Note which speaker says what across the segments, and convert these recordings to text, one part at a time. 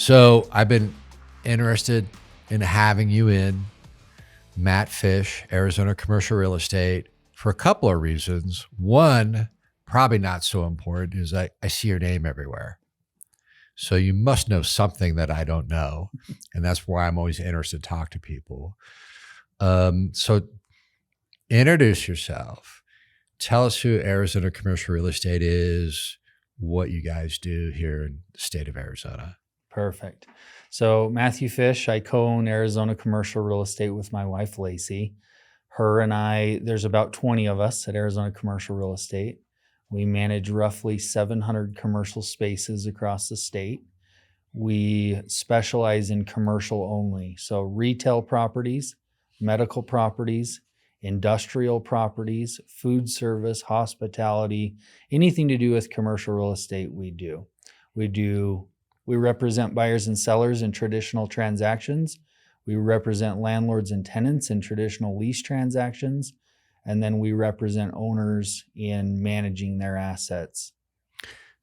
Speaker 1: So I've been interested in having you in, Matt Fish, Arizona Commercial Real Estate, for a couple of reasons. One, probably not so important, is I see your name everywhere. So you must know something that I don't know. And that's why I'm always interested to talk to people. So introduce yourself. Tell us who Arizona Commercial Real Estate is, what you guys do here in the state of Arizona.
Speaker 2: Perfect. So Matthew Fish, I co-own Arizona Commercial Real Estate with my wife, Lacey. Her and I, there's about 20 of us at Arizona Commercial Real Estate. We manage roughly 700 commercial spaces across the state. We specialize in commercial only. So retail properties, medical properties, industrial properties, food service, hospitality, anything to do with commercial real estate we do. We represent buyers and sellers in traditional transactions. We represent landlords and tenants in traditional lease transactions. And then we represent owners in managing their assets.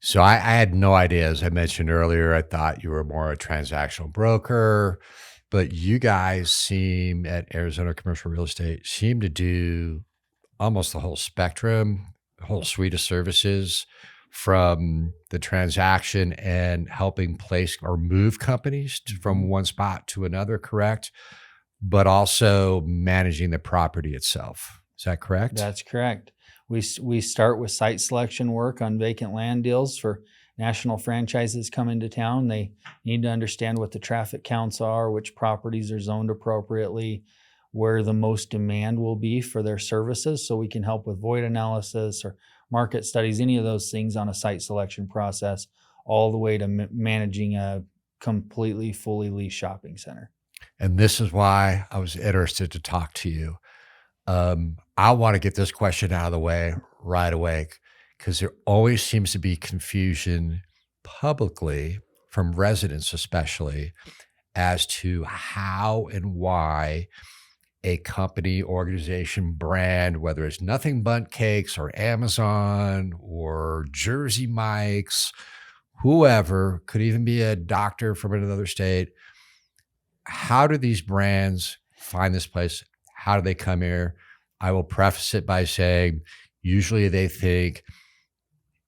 Speaker 1: So I had no idea, as I mentioned earlier. I thought you were more a transactional broker, but you guys seem at Arizona Commercial Real Estate seem to do almost the whole spectrum, the whole suite of services, from the transaction and helping place or move companies from one spot to another, correct? But also managing the property itself. Is that correct?
Speaker 2: That's correct. We start with site selection work on vacant land deals for national franchises come into town. They need to understand what the traffic counts are, which properties are zoned appropriately, where the most demand will be for their services, so we can help with void analysis or market studies, any of those things on a site selection process, all the way to managing a completely fully leased shopping center.
Speaker 1: And this is why I was interested to talk to you. I want to get this question out of the way right away, because there always seems to be confusion publicly from residents, especially, as to how and why a company, organization, brand, whether it's Nothing Bundt Cakes or Amazon or Jersey Mike's, whoever, could even be a doctor from another state. How do these brands find this place? How do they come here? I will preface it by saying, usually they think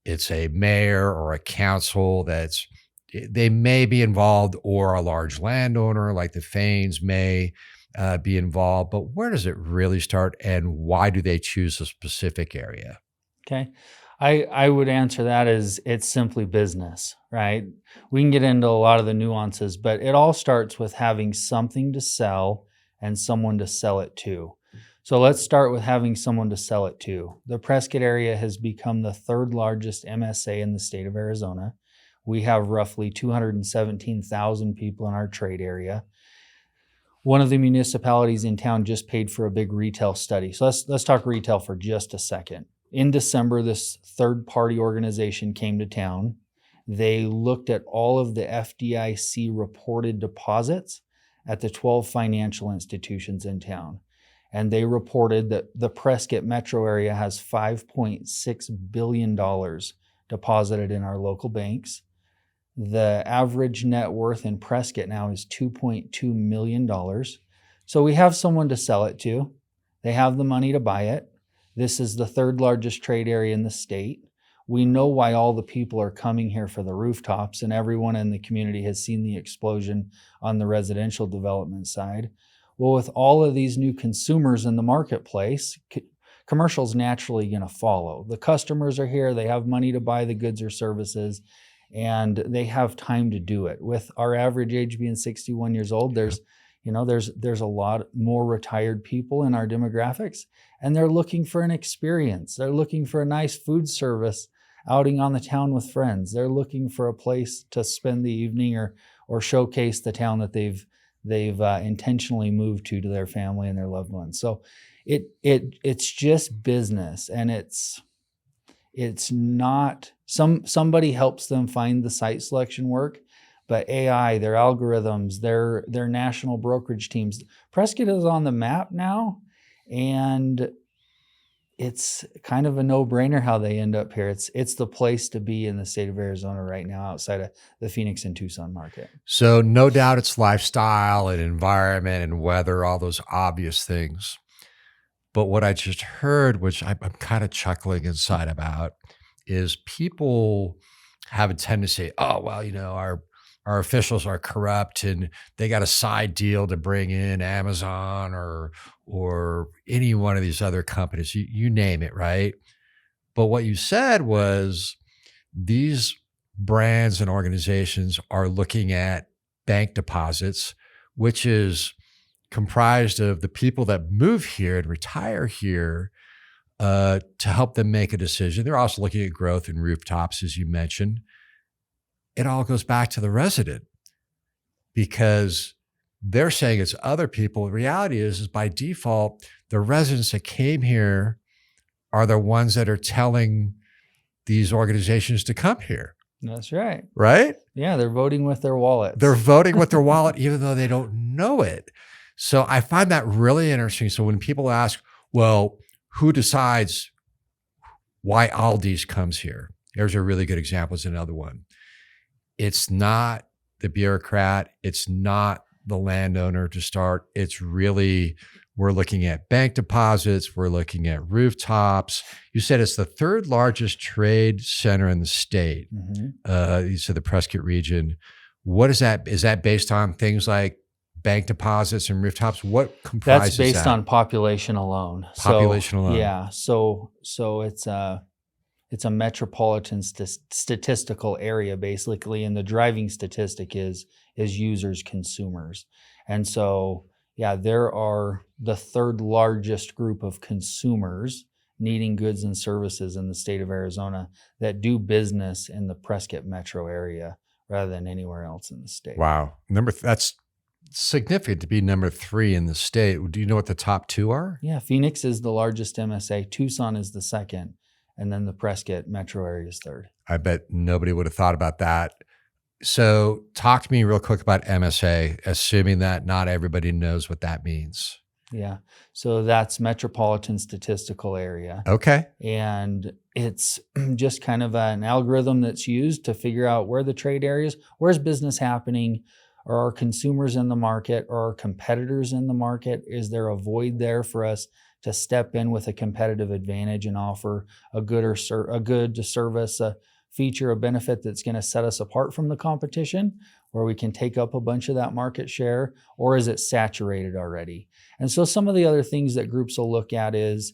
Speaker 1: it's a mayor or a council they may be involved, or a large landowner like the Fains may be involved. But where does it really start, and why do they choose a specific area?
Speaker 2: Okay. I would answer that as it's simply business, right? We can get into a lot of the nuances, but it all starts with having something to sell and someone to sell it to. So let's start with having someone to sell it to. The Prescott area has become the third largest MSA in the state of Arizona. We have roughly 217,000 people in our trade area. One of the municipalities in town just paid for a big retail study. So let's talk retail for just a second. In December, this third-party organization came to town. They looked at all of the FDIC reported deposits at the 12 financial institutions in town. And they reported that the Prescott metro area has $5.6 billion deposited in our local banks. The average net worth in Prescott now is $2.2 million. So we have someone to sell it to. They have the money to buy it. This is the third largest trade area in the state. We know why all the people are coming here for the rooftops, and everyone in the community has seen the explosion on the residential development side. Well, with all of these new consumers in the marketplace, commercial's naturally going to follow. The customers are here, they have money to buy the goods or services, and they have time to do it. With our average age being 61 years old, there's a lot more retired people in our demographics, and they're looking for an experience. They're looking for a nice food service outing on the town with friends. They're looking for a place to spend the evening or showcase the town that they've intentionally moved to their family and their loved ones. So it's just business, and it's not somebody helps them find the site selection work, but AI, their algorithms, their national brokerage teams. Prescott is on the map now, and it's kind of a no-brainer how they end up here. It's the place to be in the state of Arizona right now outside of the Phoenix and Tucson market.
Speaker 1: So no doubt it's lifestyle and environment and weather, all those obvious things. But what I just heard, which I'm kind of chuckling inside about, is people have a tendency, oh, well, our officials are corrupt and they got a side deal to bring in Amazon or any one of these other companies, you name it, right? But what you said was these brands and organizations are looking at bank deposits, which is comprised of the people that move here and retire here to help them make a decision. They're also looking at growth in rooftops, as you mentioned. It all goes back to the resident because they're saying it's other people. The reality is by default, the residents that came here are the ones that are telling these organizations to come here.
Speaker 2: That's right.
Speaker 1: Right?
Speaker 2: Yeah, they're voting with their wallets.
Speaker 1: They're voting with their wallet, even though they don't know it. So I find that really interesting. So when people ask, well, who decides why Aldi's comes here? There's a really good example. It's another one. It's not the bureaucrat. It's not the landowner to start. It's really, we're looking at bank deposits. We're looking at rooftops. You said it's the third largest trade center in the state.
Speaker 2: Mm-hmm.
Speaker 1: You said the Prescott region. What is that? Is that based on things like bank deposits and rooftops? What comprises that?
Speaker 2: That's based on population alone.
Speaker 1: Population alone.
Speaker 2: Yeah. So it's a metropolitan statistical area basically, and the driving statistic is users, consumers. And so, yeah, there are the third largest group of consumers needing goods and services in the state of Arizona that do business in the Prescott metro area rather than anywhere else in the state.
Speaker 1: Wow. That's significant to be number 3 in the state. Do you know what the top 2 are?
Speaker 2: Yeah, Phoenix is the largest MSA. Tucson is the second. And then the Prescott metro area is third.
Speaker 1: I bet nobody would have thought about that. So talk to me real quick about MSA, assuming that not everybody knows what that means.
Speaker 2: Yeah. So that's Metropolitan Statistical Area.
Speaker 1: Okay.
Speaker 2: And it's just kind of an algorithm that's used to figure out where the trade areas, where's business happening, are our consumers in the market, are our competitors in the market? Is there a void there for us to step in with a competitive advantage and offer a good a service, a feature, a benefit that's going to set us apart from the competition, where we can take up a bunch of that market share, or is it saturated already? And so some of the other things that groups will look at is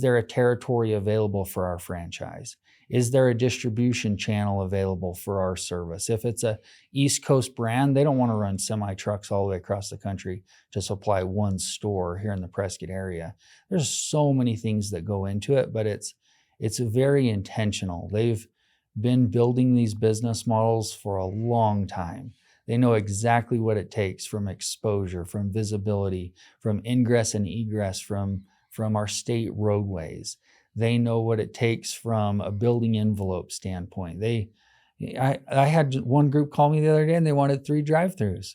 Speaker 2: there a territory available for our franchise? Is there a distribution channel available for our service? If it's a East Coast brand, they don't want to run semi trucks all the way across the country to supply one store here in the Prescott area. There's so many things that go into it, but it's very intentional. They've been building these business models for a long time. They know exactly what it takes from exposure, from visibility, from ingress and egress from our state roadways. They know what it takes from a building envelope standpoint. I had one group call me the other day and they wanted 3 drive-throughs.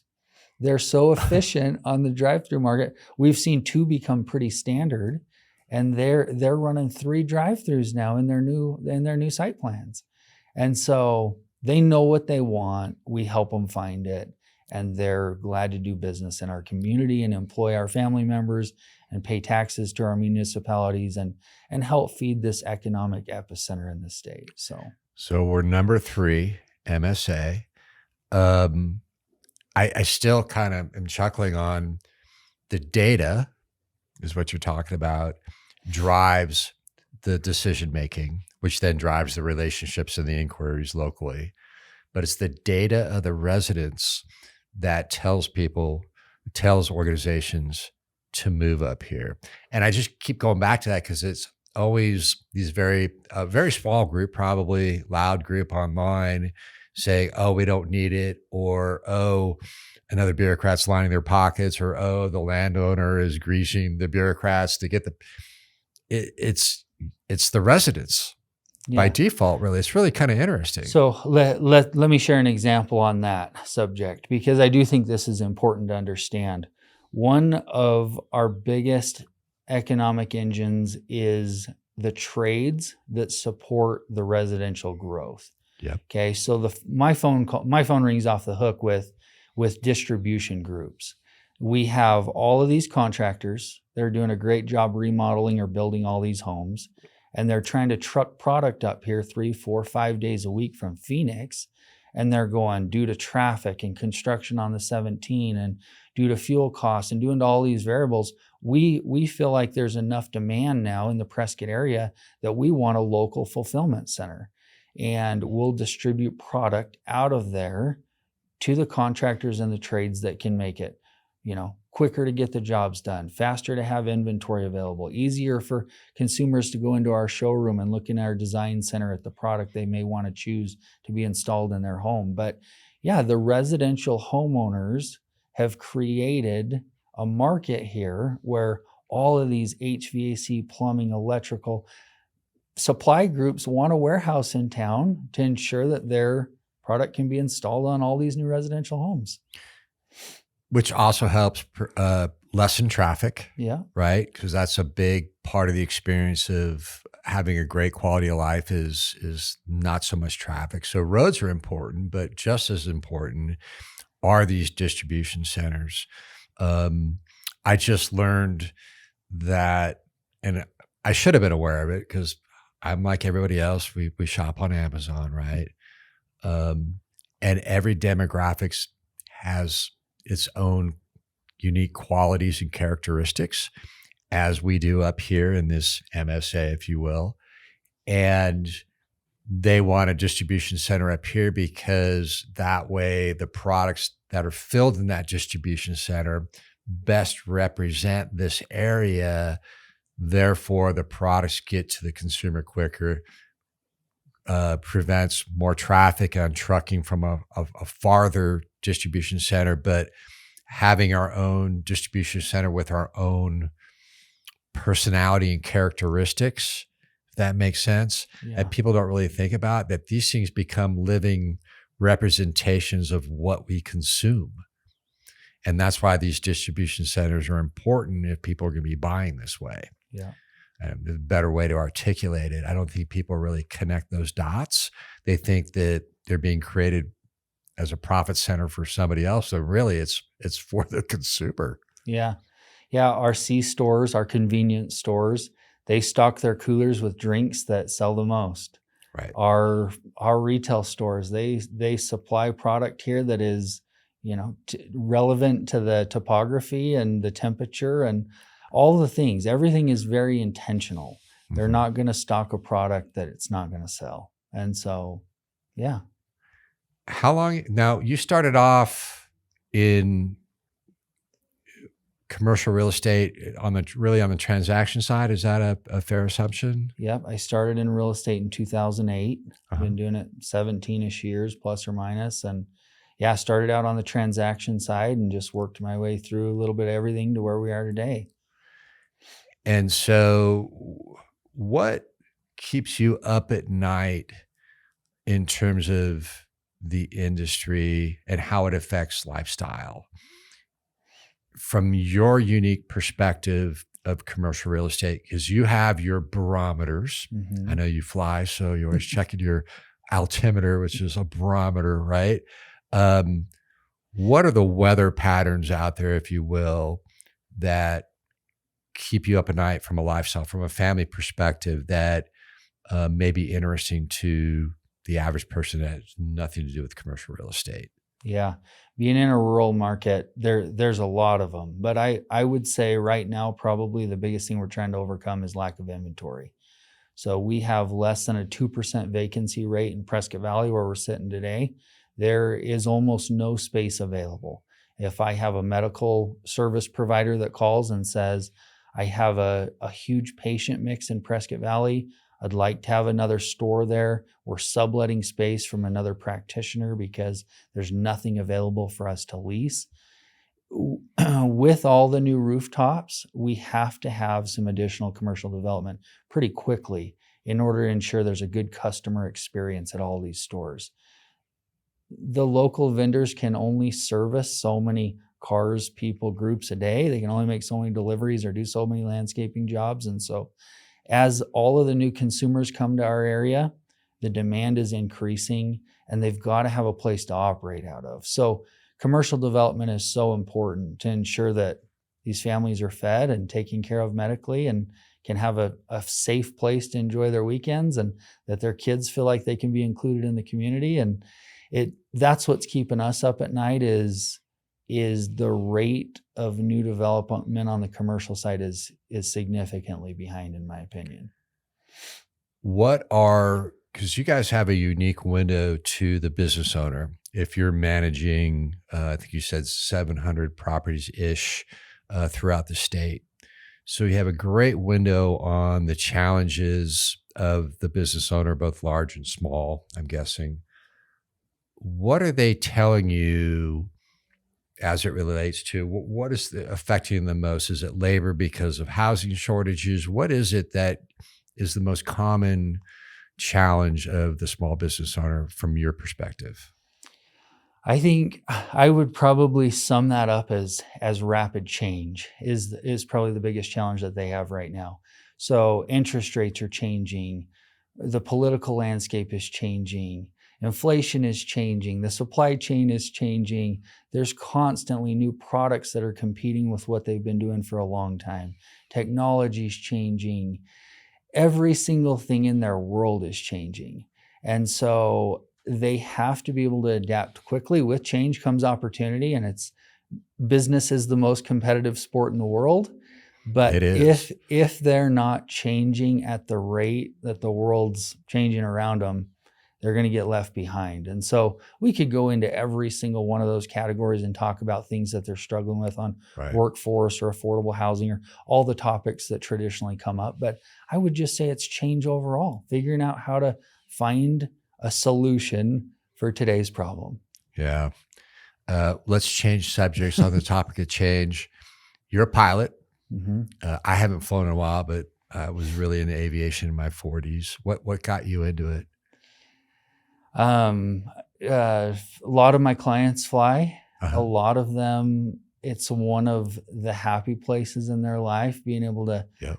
Speaker 2: They're so efficient on the drive-through market. We've seen 2 become pretty standard, and they're running 3 drive-throughs now in their new site plans. And so they know what they want. We help them find it, and they're glad to do business in our community and employ our family members and pay taxes to our municipalities and help feed this economic epicenter in the state. So
Speaker 1: we're number 3, MSA. I still kind of am chuckling on the data, is what you're talking about, drives the decision making, which then drives the relationships and the inquiries locally. But it's the data of the residents that tells organizations to move up here. And I just keep going back to that because it's always these very small group, probably loud group online saying, oh, we don't need it, or, oh, another bureaucrat's lining their pockets, or, oh, the landowner is greasing the bureaucrats to get it's the residents. Yeah. By default, really. It's really kind of interesting.
Speaker 2: So let me share an example on that subject, because I do think this is important to understand. One of our biggest economic engines is the trades that support the residential growth.
Speaker 1: Yep.
Speaker 2: Okay, so my phone rings off the hook with distribution groups. We have all of these contractors. They're doing a great job remodeling or building all these homes, and they're trying to truck product up here 3, 4, 5 days a week from Phoenix. And they're going, due to traffic and construction on the 17 and due to fuel costs and due to all these variables, we feel like there's enough demand now in the Prescott area that we want a local fulfillment center. And we'll distribute product out of there to the contractors and the trades that can make it, quicker to get the jobs done, faster to have inventory available, easier for consumers to go into our showroom and look in our design center at the product they may want to choose to be installed in their home. But yeah, the residential homeowners have created a market here where all of these HVAC, plumbing, electrical supply groups want a warehouse in town to ensure that their product can be installed on all these new residential homes.
Speaker 1: Which also helps lessen traffic,
Speaker 2: Yeah.
Speaker 1: right? Because that's a big part of the experience of having a great quality of life is not so much traffic. So roads are important, but just as important are these distribution centers. I just learned that, and I should have been aware of it because I'm like everybody else. We shop on Amazon, right? And every demographics has its own unique qualities and characteristics, as we do up here in this MSA, if you will. And they want a distribution center up here because that way the products that are filled in that distribution center best represent this area. Therefore, the products get to the consumer quicker, prevents more traffic on trucking from a farther distribution center, but having our own distribution center with our own personality and characteristics, if that makes sense.
Speaker 2: Yeah.
Speaker 1: And people don't really think about that these things become living representations of what we consume. And that's why these distribution centers are important if people are going to be buying this way.
Speaker 2: Yeah.
Speaker 1: The better way to articulate it. I don't think people really connect those dots. They think that they're being created as a profit center for somebody else. So really it's for the consumer.
Speaker 2: Yeah. Yeah. Our C-stores, our convenience stores, they stock their coolers with drinks that sell the most.
Speaker 1: Right.
Speaker 2: Our retail stores, they supply product here that is, relevant to the topography and the temperature and all the things. Everything is very intentional. Mm-hmm. They're not going to stock a product that it's not going to sell. And so, yeah.
Speaker 1: How long now? You started off in commercial real estate on the transaction side. Is that a fair assumption?
Speaker 2: Yep. I started in real estate in 2008. I've been doing it 17-ish years, plus or minus. And yeah, I started out on the transaction side and just worked my way through a little bit of everything to where we are today.
Speaker 1: And so what keeps you up at night in terms of the industry and how it affects lifestyle? From your unique perspective of commercial real estate, because you have your barometers. Mm-hmm. I know you fly, so you're always checking your altimeter, which is a barometer, right? What are the weather patterns out there, if you will, that keep you up at night from a lifestyle, from a family perspective that may be interesting to the average person that has nothing to do with commercial real estate?
Speaker 2: Yeah. Being in a rural market, there's a lot of them. But I would say right now, probably the biggest thing we're trying to overcome is lack of inventory. So we have less than a 2% vacancy rate in Prescott Valley where we're sitting today. There is almost no space available. If I have a medical service provider that calls and says, I have a huge patient mix in Prescott Valley, I'd like to have another store there. We're subletting space from another practitioner because there's nothing available for us to lease. With all the new rooftops, we have to have some additional commercial development pretty quickly in order to ensure there's a good customer experience at all these stores. The local vendors can only service so many cars, people, groups a day. They can only make so many deliveries or do so many landscaping jobs. And so As all of the new consumers come to our area, the demand is increasing and they've got to have a place to operate out of. So commercial development is so important to ensure that these families are fed and taken care of medically and can have a safe place to enjoy their weekends, and that their kids feel like they can be included in the community. And that's what's keeping us up at night is the rate of new development on the commercial side is significantly behind, in my opinion.
Speaker 1: Because you guys have a unique window to the business owner. If you're managing, I think you said 700 properties ish throughout the state. So you have a great window on the challenges of the business owner, both large and small, I'm guessing. What are they telling you as it relates to what is affecting them most? Is it labor because of housing shortages? What is it that is the most common challenge of the small business owner from your perspective?
Speaker 2: I think I would probably sum that up as rapid change is probably the biggest challenge that they have right now. So interest rates are changing, the political landscape is changing, inflation is changing, the supply chain is changing. There's constantly new products that are competing with what they've been doing for a long time. Technology is changing. Every single thing in their world is changing. And so they have to be able to adapt quickly. With change comes opportunity, and business is the most competitive sport in the world. But
Speaker 1: It is.
Speaker 2: if they're not changing at the rate that the world's changing around them, they're going to get left behind. And so we could go into every single one of those categories and talk about things that they're struggling with on workforce or affordable housing or all the topics that traditionally come up. But I would just say it's change overall, figuring out how to find a solution for today's problem.
Speaker 1: Yeah. Let's change subjects on the topic of change. You're a pilot.
Speaker 2: Mm-hmm.
Speaker 1: I haven't flown in a while, but I was really into aviation in my 40s. What got you into it?
Speaker 2: A lot of my clients fly.
Speaker 1: Uh-huh.
Speaker 2: A lot of them, it's one of the happy places in their life, being able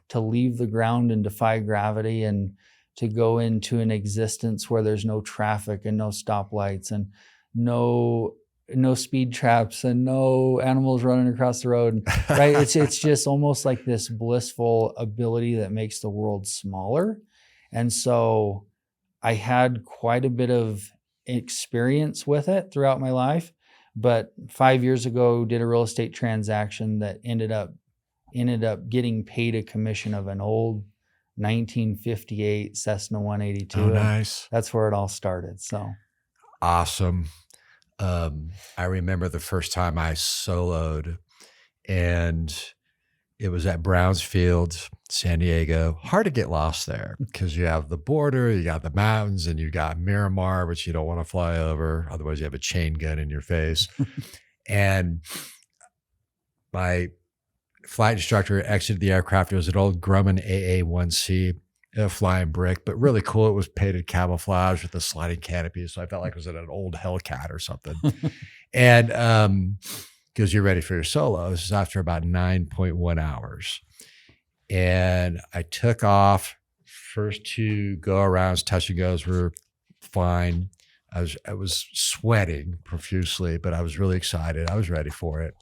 Speaker 2: to leave the ground and defy gravity and to go into an existence where there's no traffic and no stoplights and no speed traps and no animals running across the road, right? It's just almost like this blissful ability that makes the world smaller. And so I had quite a bit of experience with it throughout my life, but 5 years ago did a real estate transaction that ended up getting paid a commission of an old 1958 Cessna 182.
Speaker 1: Oh, nice.
Speaker 2: That's where it all started. So
Speaker 1: awesome. I remember the first time I soloed, and it was at Brownsfield, San Diego. Hard to get lost there because you have the border, you got the mountains, and you got Miramar, which you don't want to fly over. Otherwise, you have a chain gun in your face. And my flight instructor exited the aircraft. It was an old Grumman AA-1C, flying brick, but really cool. It was painted camouflage with a sliding canopy. So I felt like it was in an old Hellcat or something. And because you're ready for your solo. This is after about 9.1 hours. And I took off. First two go-arounds, touch and goes were fine. I was sweating profusely, but I was really excited. I was ready for it.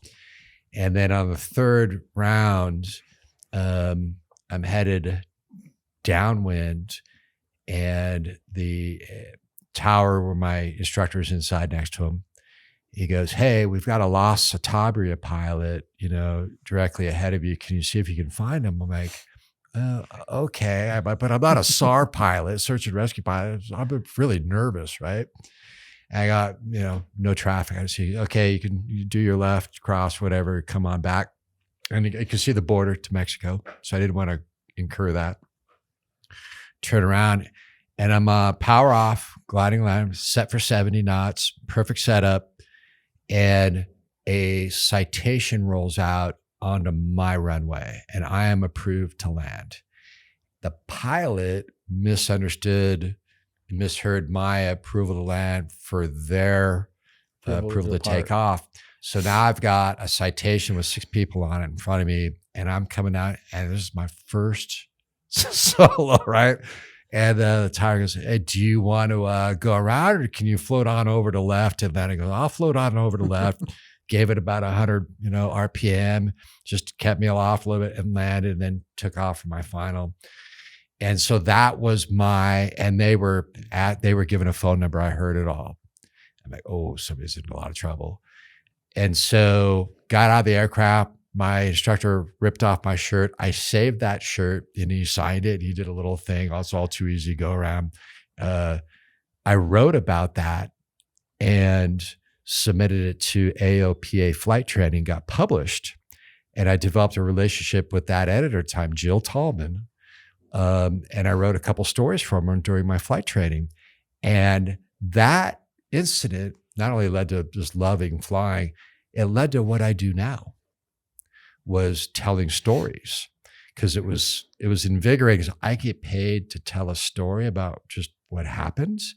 Speaker 1: And then on the third round, I'm headed downwind, and the tower where my instructor is inside next to him, he goes, "Hey, we've got a lost Satabria pilot, directly ahead of you. Can you see if you can find him?" I'm like, okay, but I'm not a SAR pilot, search and rescue pilot. I'm really nervous, right? And I got, no traffic. I see, okay, you do your left, cross, whatever, come on back. And you can see the border to Mexico. So I didn't want to incur that. Turn around, and I'm power off, gliding line, set for 70 knots, perfect setup. And a citation rolls out onto my runway, and I am approved to land. The pilot misheard my approval to land for their approval to take off. So now I've got a citation with 6 people on it in front of me, and I'm coming out, and this is my first solo, right? And the tiger goes, "Hey, do you want to go around, or can you float on over to left?" And then I go, "I'll float on over to left." Gave it about 100, RPM, just kept me off a little bit and landed, and then took off for my final. And so that was and they were given a phone number. I heard it all. I'm like, oh, somebody's in a lot of trouble. And so got out of the aircraft. My instructor ripped off my shirt. I saved that shirt and he signed it. He did a little thing. It's all too easy to go around. I wrote about that and submitted it to AOPA flight training, got published. And I developed a relationship with that editor at the time, Jill Tallman. And I wrote a couple stories from her during my flight training. And that incident not only led to just loving flying, it led to what I do now, was telling stories, because it was invigorating. Because I get paid to tell a story about just what happens.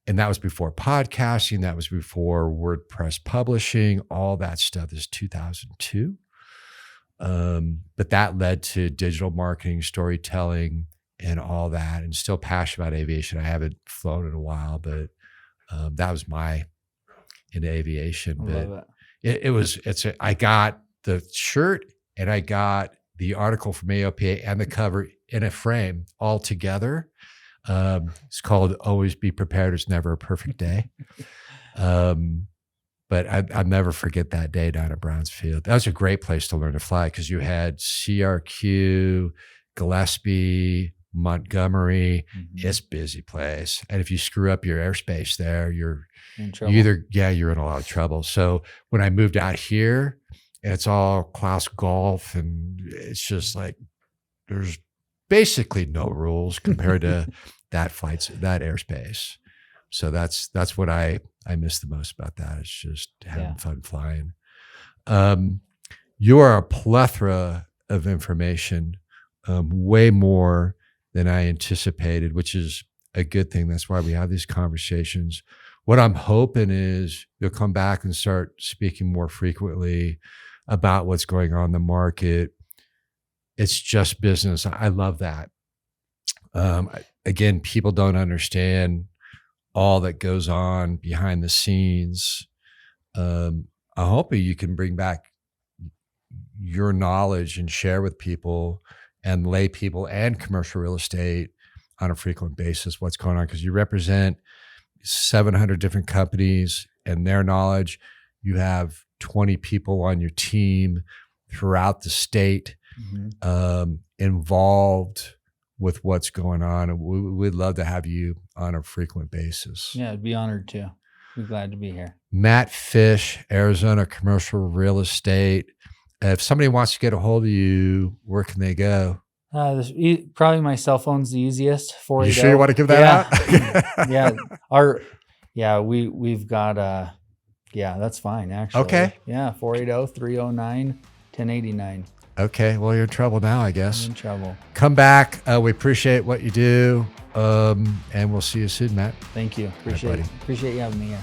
Speaker 1: And that was before podcasting. That was before WordPress publishing. All that stuff is 2002. But that led to digital marketing, storytelling, and all that. And still passionate about aviation. I haven't flown in a while, but that was my into aviation.
Speaker 2: I
Speaker 1: But
Speaker 2: love it.
Speaker 1: I got the shirt and I got the article from AOPA and the cover in a frame all together. It's called "Always Be Prepared. It's Never a Perfect Day." But I'll never forget that day down at Browns Field. That was a great place to learn to fly, because you had CRQ, Gillespie, Montgomery.
Speaker 2: Mhm.
Speaker 1: It's a busy place. And if you screw up your airspace there, you're
Speaker 2: In trouble.
Speaker 1: you're in a lot of trouble. So when I moved out here, it's all class golf, and it's just like there's basically no rules compared to that airspace. So that's what I miss the most about that. It's just having fun flying. You are a plethora of information, way more than I anticipated, which is a good thing. That's why we have these conversations. What I'm hoping is you'll come back and start speaking more frequently about what's going on in the market. It's just business. I love that. Again, people don't understand all that goes on behind the scenes. I hope you can bring back your knowledge and share with people and lay people and commercial real estate on a frequent basis what's going on, because you represent 700 different companies and their knowledge. You have 20 people on your team throughout the state, involved with what's going on. And we'd love to have you on a frequent basis.
Speaker 2: Yeah, I'd be honored to. Be glad to be here.
Speaker 1: Matt Fish, Arizona Commercial Real Estate. If somebody wants to get a hold of you, where can they go?
Speaker 2: Probably my cell phone's the easiest. 480.
Speaker 1: You sure you want to give that
Speaker 2: out? We've got that's fine actually.
Speaker 1: Okay.
Speaker 2: Yeah, 480-309-1089.
Speaker 1: Okay, well, you're in trouble now, I guess.
Speaker 2: I'm in trouble.
Speaker 1: Come back. We appreciate what you do, and we'll see you soon, Matt.
Speaker 2: Thank you. Appreciate you having me here.